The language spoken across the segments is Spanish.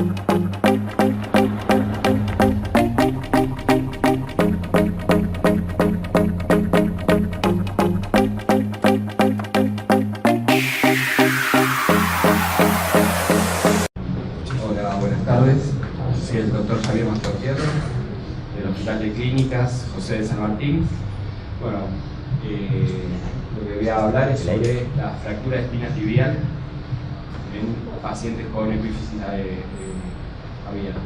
Hola, buenas tardes. Soy el doctor Javier Mastortierro, del Hospital de Clínicas José de San Martín. Bueno, lo que voy a hablar es sobre la fractura de espina tibial en pacientes con epífisis abierta.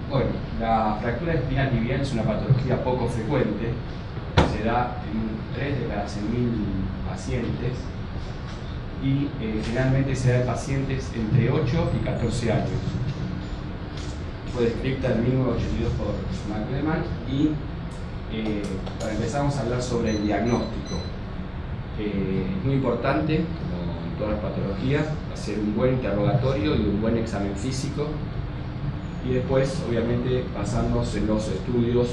Bueno, la fractura de espina tibial es una patología poco frecuente, se da en 3 de cada 100.000 pacientes y generalmente se da en pacientes entre 8 y 14 años. Fue descrita en 1982 por McLehman y para empezar vamos a hablar sobre el diagnóstico. Es muy importante, como en todas las patologías, hacer un buen interrogatorio y un buen examen físico y después, obviamente, basarnos en los estudios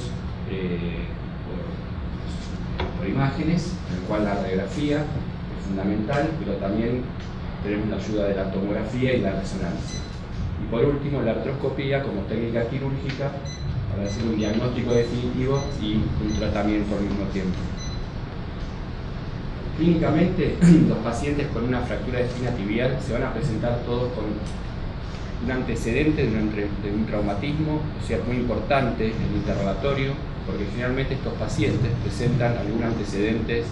por imágenes, en el cual la radiografía es fundamental, pero también tenemos la ayuda de la tomografía y la resonancia. Y por último, la artroscopía como técnica quirúrgica para hacer un diagnóstico definitivo y un tratamiento al mismo tiempo. Clínicamente, los pacientes con una fractura de espina tibial se van a presentar todos con un antecedente de un traumatismo, o sea, es muy importante el interrogatorio, porque generalmente estos pacientes presentan algún antecedente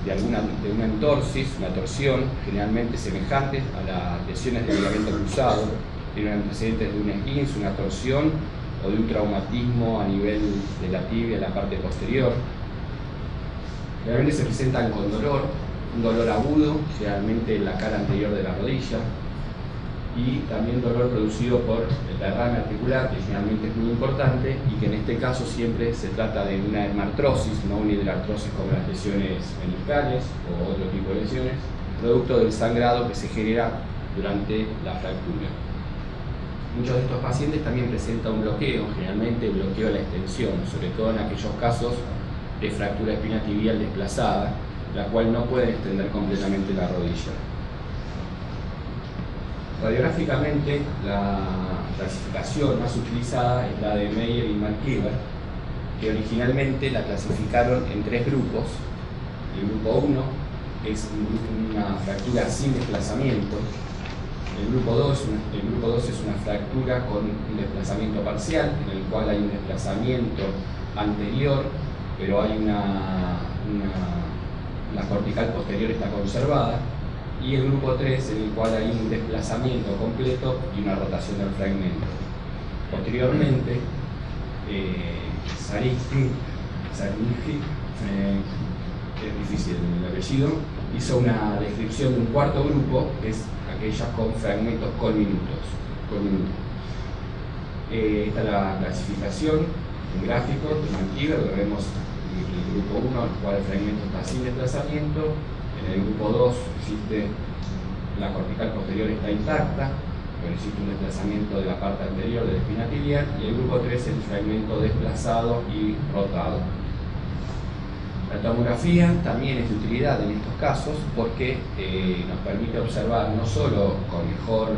de una entorsis, una torsión, generalmente semejantes a las lesiones del ligamento cruzado, tienen antecedentes de un esguince, una torsión o de un traumatismo a nivel de la tibia, en la parte posterior. Generalmente se presentan con dolor, un dolor agudo, generalmente en la cara anterior de la rodilla, y también dolor producido por el derrame articular, que generalmente es muy importante y que en este caso siempre se trata de una hermartrosis, no una hidrartrosis como las lesiones meniscales o otro tipo de lesiones, producto del sangrado que se genera durante la fractura. Muchos de estos pacientes también presentan un bloqueo, generalmente bloqueo de la extensión, sobre todo en aquellos casos de fractura espina tibial desplazada, la cual no puede extender completamente la rodilla. Radiográficamente, la clasificación más utilizada es la de Meyer y McKeever, que originalmente la clasificaron en 3 grupos. El grupo 1 es una fractura sin desplazamiento. El grupo 2 es una fractura con un desplazamiento parcial, en el cual hay un desplazamiento anterior, pero hay la cortical posterior está conservada. Y el grupo 3, en el cual hay un desplazamiento completo y una rotación del fragmento. Posteriormente, Zarinski, es difícil el apellido, hizo una descripción de un cuarto grupo, que es aquellas con fragmentos conminutos. Esta es la clasificación en gráficos de McKeever, donde vemos el grupo 1, el cual el fragmento está sin desplazamiento. En el grupo 2 existe la cortical posterior está intacta, pero existe un desplazamiento de la parte anterior de la espina tibial, y el grupo 3 es el fragmento desplazado y rotado. La tomografía también es de utilidad en estos casos porque nos permite observar no solo con mejor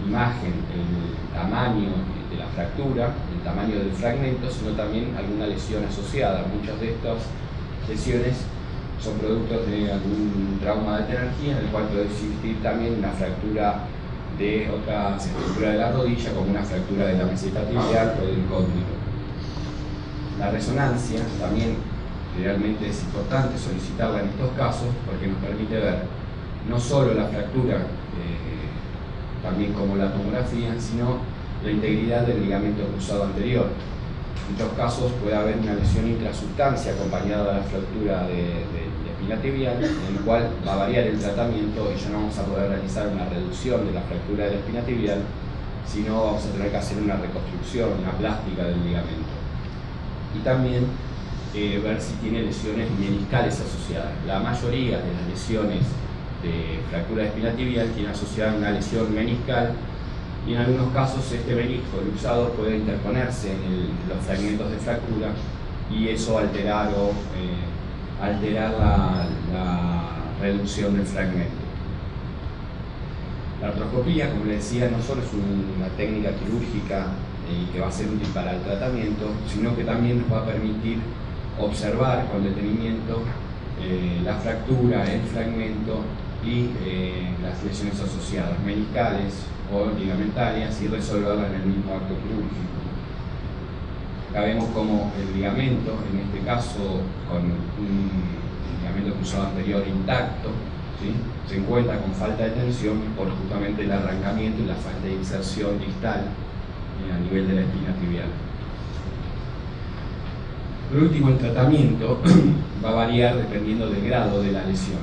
imagen el tamaño de la fractura, el tamaño del fragmento, sino también alguna lesión asociada. Muchas de estas lesiones son productos de algún trauma de alta energía, en el cual puede existir también una fractura de otra estructura de la rodilla, como una fractura de la meseta tibial o del cóndilo. La resonancia también realmente es importante solicitarla en estos casos, porque nos permite ver no solo la fractura, también como la tomografía, sino la integridad del ligamento cruzado anterior. En muchos casos puede haber una lesión intrasubstancia acompañada de la fractura de espina tibial, en el cual va a variar el tratamiento y ya no vamos a poder realizar una reducción de la fractura de la espina tibial, sino vamos a tener que hacer una reconstrucción, una plástica del ligamento. Y también ver si tiene lesiones meniscales asociadas. La mayoría de las lesiones de fractura de espina tibial tiene asociada una lesión meniscal, y en algunos casos este menisco luxado puede interponerse en los fragmentos de fractura y eso alterar la reducción del fragmento. La artroscopía, como les decía, no solo es una técnica quirúrgica que va a ser útil para el tratamiento, sino que también nos va a permitir observar con detenimiento la fractura, el fragmento y las lesiones asociadas, meniscales o ligamentarias, y resolverlas en el mismo acto quirúrgico. Acá vemos como el ligamento, en este caso con un ligamento cruzado anterior intacto, ¿sí?, se encuentra con falta de tensión por justamente el arrancamiento y la falta de inserción distal a nivel de la espina tibial. Por último, el tratamiento va a variar dependiendo del grado de la lesión.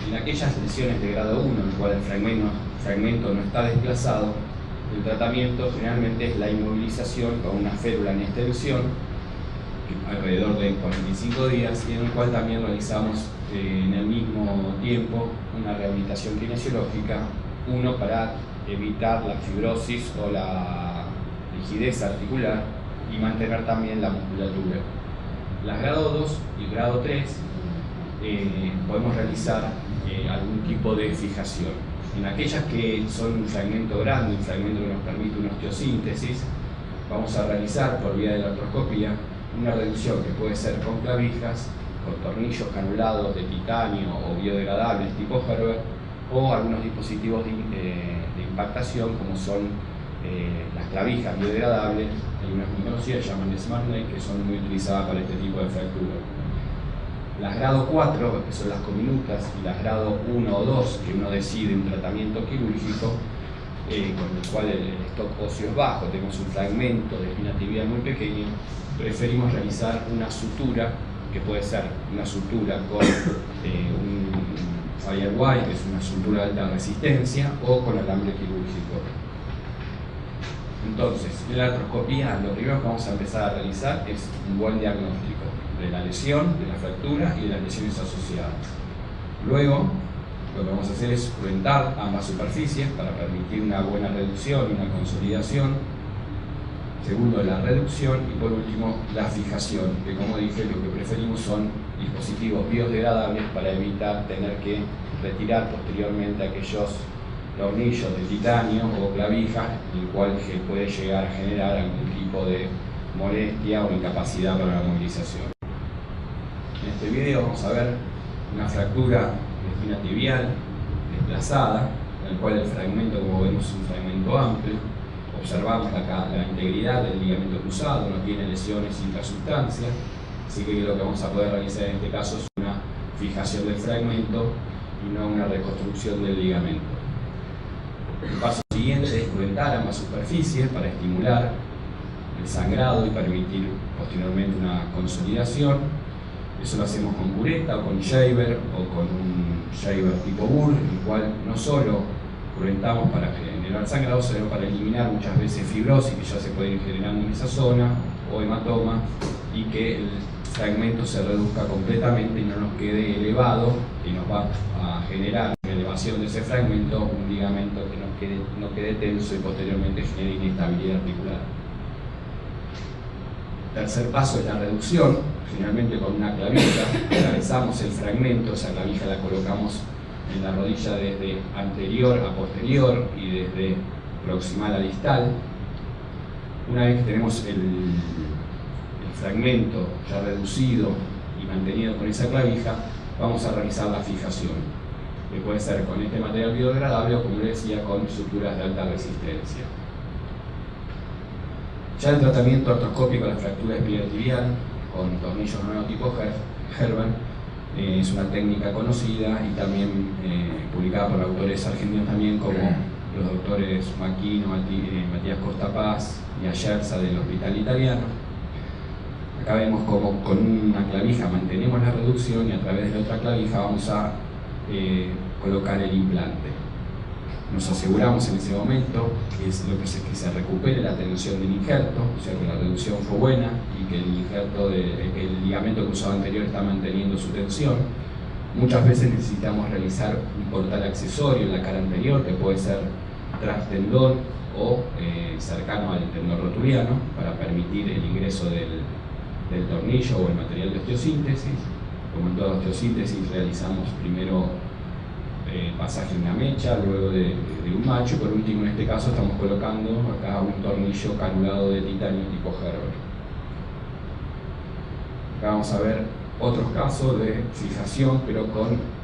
En aquellas lesiones de grado 1, en el cual el fragmento no está desplazado, el tratamiento generalmente es la inmovilización con una férula en extensión, alrededor de 45 días, y en el cual también realizamos en el mismo tiempo una rehabilitación kinesiológica, uno para evitar la fibrosis o la rigidez articular y mantener también la musculatura. Las grado 2 y grado 3 podemos realizar algún tipo de fijación. En aquellas que son un fragmento grande, un fragmento que nos permite una osteosíntesis, vamos a realizar por vía de la artroscopía una reducción que puede ser con clavijas, con tornillos canulados de titanio o biodegradables tipo Herbert, o algunos dispositivos de impactación como son las clavijas biodegradables. Hay unas muy conocidas, se llaman SmartNet, que son muy utilizadas para este tipo de fractura. Las grado 4, que son las comminutas, y las grado 1 o 2, que uno decide un tratamiento quirúrgico, con el cual el stock óseo es bajo, tenemos un fragmento de espina tibial muy pequeño, preferimos realizar una sutura, que puede ser una sutura con un Firewire, que es una sutura de alta resistencia, o con alambre quirúrgico. Entonces, en la artroscopía, lo primero que vamos a empezar a realizar es un buen diagnóstico de la lesión, de la fractura y de las lesiones asociadas. Luego, lo que vamos a hacer es cruentar ambas superficies para permitir una buena reducción y una consolidación. Segundo, la reducción, y por último, la fijación, que como dije, lo que preferimos son dispositivos biodegradables para evitar tener que retirar posteriormente aquellos tornillos de titanio o clavijas, el cual puede llegar a generar algún tipo de molestia o incapacidad para la movilización. En este video vamos a ver una fractura de espina tibial desplazada, en el cual el fragmento, como vemos, es un fragmento amplio. Observamos la integridad del ligamento cruzado, no tiene lesiones intrasustancias, así que lo que vamos a poder realizar en este caso es una fijación del fragmento y no una reconstrucción del ligamento. El paso siguiente es cruentar ambas superficies para estimular el sangrado y permitir posteriormente una consolidación. Eso lo hacemos con cureta o con shaver o con un shaver tipo burr, en el cual no solo cruentamos para generar sangrado, sino para eliminar muchas veces fibrosis que ya se puede ir generando en esa zona, o hematoma, y que el fragmento se reduzca completamente y no nos quede elevado, y nos va a generar una elevación de ese fragmento, un ligamento que no quede tenso y posteriormente genere inestabilidad articular. Tercer paso es la reducción, generalmente con una clavija. Atravesamos el fragmento, esa clavija la colocamos en la rodilla desde anterior a posterior y desde proximal a distal. Una vez que tenemos el fragmento ya reducido y mantenido con esa clavija, vamos a realizar la fijación, que puede ser con este material biodegradable o, como les decía, con suturas de alta resistencia. Ya el tratamiento artroscópico de la fractura espinal tibial con tornillos nuevos tipo Herbert es una técnica conocida y también publicada por autores argentinos también, como los doctores Macchino, Matías Costa Paz y Ayerza del Hospital Italiano. Acá vemos como con una clavija mantenemos la reducción y a través de la otra clavija vamos a colocar el implante. Nos aseguramos en ese momento que se recupere la tensión del injerto, o sea que la reducción fue buena y que el ligamento cruzado anterior está manteniendo su tensión. Muchas veces necesitamos realizar un portal accesorio en la cara anterior, que puede ser tras tendón o cercano al tendón rotuliano, para permitir el ingreso del tornillo o el material de osteosíntesis. Como en toda osteosíntesis, realizamos primero pasaje de una mecha, luego de un macho, y por último en este caso estamos colocando acá un tornillo canulado de titanio tipo Gerber. Acá vamos a ver otros casos de fijación, pero con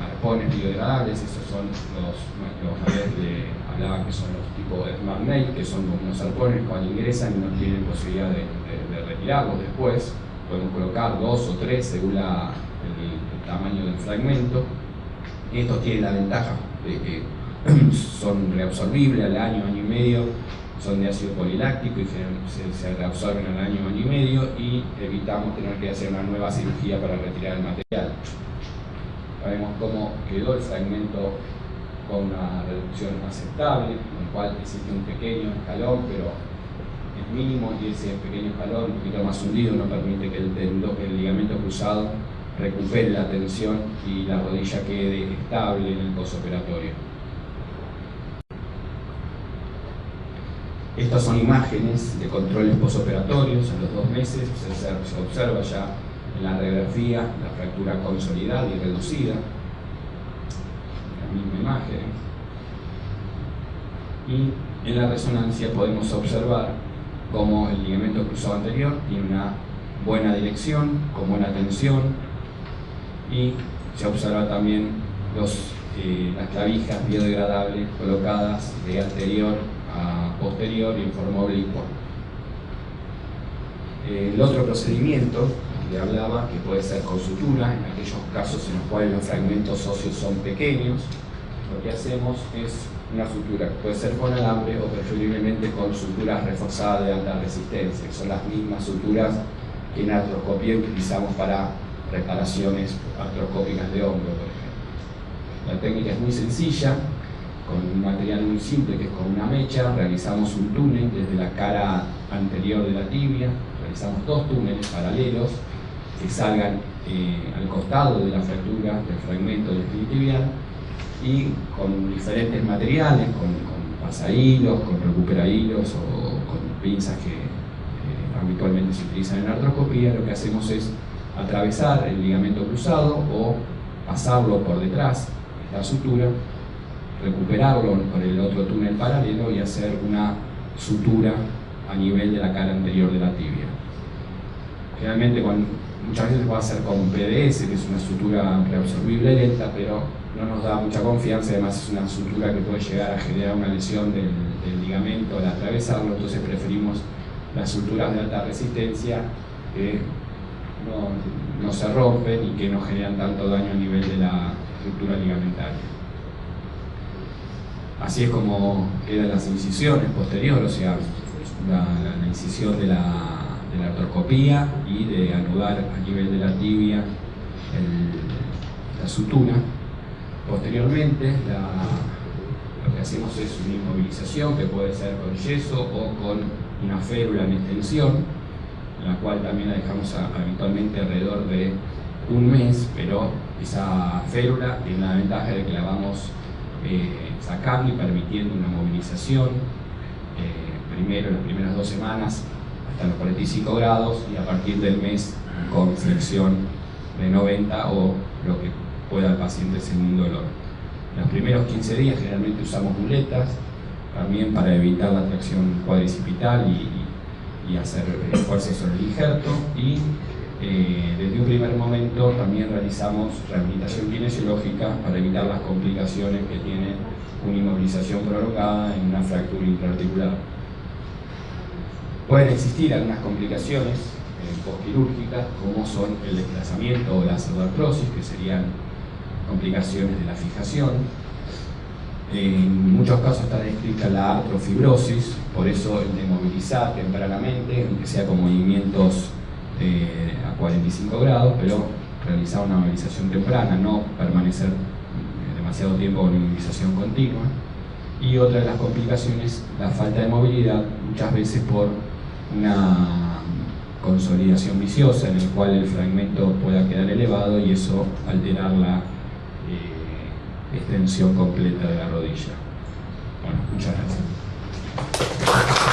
arpones biodegradables. Esos son los redes de hablaba que son los tipos de Smart Nail, que son unos arpones que cuando ingresan y no tienen posibilidad de retirarlos después. Podemos colocar 2 o 3 según el tamaño del fragmento. Estos tienen la ventaja de que son reabsorbibles al año, año y medio, son de ácido poliláctico y se reabsorben al año, año y medio, y evitamos tener que hacer una nueva cirugía para retirar el material. Vemos cómo quedó el fragmento con una reducción aceptable, en el cual existe un pequeño escalón, pero es mínimo, y ese pequeño escalón, un poquito más hundido, no permite que el ligamento cruzado recupere la tensión y la rodilla quede estable en el posoperatorio. Estas son imágenes de controles posoperatorios a los 2 meses. Se observa ya en la radiografía la fractura consolidada y reducida, la misma imagen, y en la resonancia podemos observar cómo el ligamento cruzado anterior tiene una buena dirección, con buena tensión, y se observa también las clavijas biodegradables colocadas de anterior a posterior y en forma oblicua. El otro procedimiento que hablaba, que puede ser con sutura, en aquellos casos en los cuales los fragmentos óseos son pequeños, lo que hacemos es una sutura, puede ser con alambre o preferiblemente con suturas reforzadas de alta resistencia, que son las mismas suturas que en artroscopía utilizamos para reparaciones artroscópicas de hombro, por ejemplo. La técnica es muy sencilla, con un material muy simple que es con una mecha. Realizamos un túnel desde la cara anterior de la tibia, realizamos 2 túneles paralelos que salgan al costado de la fractura del fragmento del isquiotibial, y con diferentes materiales, con pasahilos, con recuperahilos o con pinzas que habitualmente se utilizan en artroscopía. Lo que hacemos es atravesar el ligamento cruzado o pasarlo por detrás de esta sutura, recuperarlo por el otro túnel paralelo y hacer una sutura a nivel de la cara anterior de la tibia. Generalmente muchas veces se puede hacer con PDS, que es una sutura reabsorbible lenta, pero no nos da mucha confianza. Además es una sutura que puede llegar a generar una lesión del ligamento al atravesarlo, entonces preferimos las suturas de alta resistencia que no se rompen y que no generan tanto daño a nivel de la estructura ligamentaria. Así es como quedan las incisiones posteriores, o sea, la incisión de la artroscopía y de anudar a nivel de la tibia la sutura. Posteriormente, lo que hacemos es una inmovilización que puede ser con yeso o con una férula en extensión, la cual también la dejamos habitualmente alrededor de 1 mes, pero esa férula tiene la ventaja de que la vamos sacando y permitiendo una movilización, primero las primeras 2 semanas hasta los 45 grados, y a partir del mes con flexión de 90 o lo que pueda el paciente según dolor. En los primeros 15 días generalmente usamos muletas, también para evitar la tracción cuadricipital y hacer fuerza sobre el injerto, y desde un primer momento también realizamos rehabilitación kinesiológica para evitar las complicaciones que tiene una inmovilización prolongada en una fractura intraarticular. Pueden existir algunas complicaciones postquirúrgicas, como son el desplazamiento o la pseudoartrosis, que serían complicaciones de la fijación. En muchos casos está descrita la artrofibrosis, por eso el de movilizar tempranamente, aunque sea con movimientos a 45 grados, pero realizar una movilización temprana, no permanecer demasiado tiempo con movilización continua. Y otra de las complicaciones, la falta de movilidad, muchas veces por una consolidación viciosa en el cual el fragmento pueda quedar elevado y eso alterar la extensión completa de la rodilla. Bueno, muchas gracias.